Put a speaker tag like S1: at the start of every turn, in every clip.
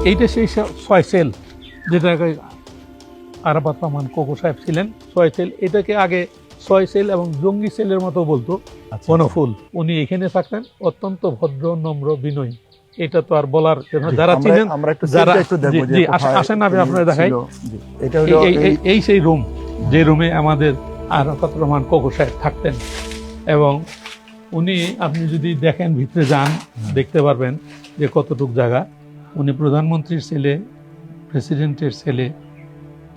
S1: এইটা সেই 6 সেল, যেটা আরাফাত রহমান কোকো সাহেব ছিলেন 6 সেল। এটাকে আগে 6 সেল এবং জঙ্গি সেলের মতো বলতো বনফুল। উনি এখানে থাকতেন, অত্যন্ত ভদ্র, নম্র, বিনয়ী। এটা তো আর বলার, যারা চিনেন, যারা আসেন আমি আপনারা দেখাই। এই সেই রুম, যে রুমে আমাদের আরাফাত রহমান কোকো সাহেব থাকতেন। এবং উনি, আপনি যদি দেখেন ভিতরে যান, দেখতে পারবেন যে কতটুক জায়গা। উনি প্রধানমন্ত্রীর ছেলে, প্রেসিডেন্টের ছেলে,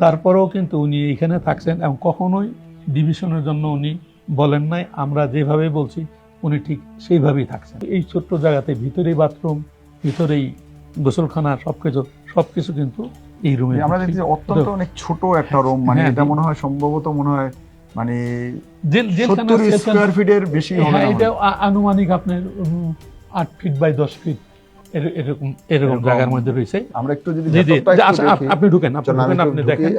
S1: তারপরেও কিন্তু উনি এখানে থাকছেন এবং কখনোই ডিভিশনের জন্য উনি বলেন নাই। আমরা যেভাবে বলছি উনি ঠিক সেইভাবেই থাকছেন। এই ছোট্ট জায়গাতে ভিতরেই বাথরুম, ভিতরেই গোসলখানা, সবকিছু কিন্তু এই রুমে।
S2: আমরা দেখছি অত্যন্ত অনেক ছোট একটা রুম, মানে এটা মনে হয় সম্ভবত মানে 70 স্কয়ার ফিটের বেশি হবে।
S1: এটা আনুমানিক আপনার 8 ফিট বাই 10 ফিট এরকম জায়গার মধ্যে রয়েছে।
S2: আমরা একটু যদি
S1: আপনি ঢুকেন, আপনি দেখেন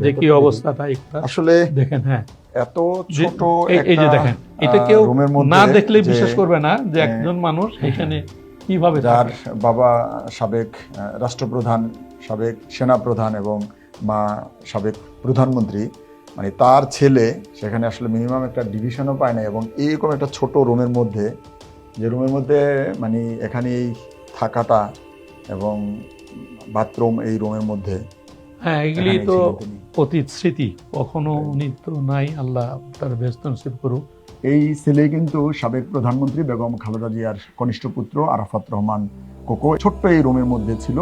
S1: যে কি অবস্থাটা
S2: আসলে
S1: দেখেন। হ্যাঁ,
S2: এত ছোট,
S1: এই যে দেখেন, এটা কেউ না দেখলে বিশ্বাস করবে না যে একজন মানুষ এখানে কিভাবে।
S2: যার বাবা সাবেক রাষ্ট্রপ্রধান, সাবেক সেনাপ্রধান এবং মা সাবেক প্রধানমন্ত্রী, মানে তার ছেলে সেখানে আসলে মিনিমাম একটা ডিভিশনও পায় না। এবং এইরকম একটা ছোট রুমের মধ্যে, যে রুমের মধ্যে মানে এখানে এই থাকাটা এবং বাথরুম এই রুমের মধ্যে,
S1: হ্যাঁ, এগুলি তো অতীত স্মৃতি, কখনো উনি তো নাই, আল্লাহ তার ব্যস্ত নসিব করুক।
S2: এই ছেলে কিন্তু সাবেক প্রধানমন্ত্রী বেগম খালেদা জিয়ার কনিষ্ঠ পুত্র আরাফাত রহমান কোকো ছোট্ট এই রুমের মধ্যে ছিল।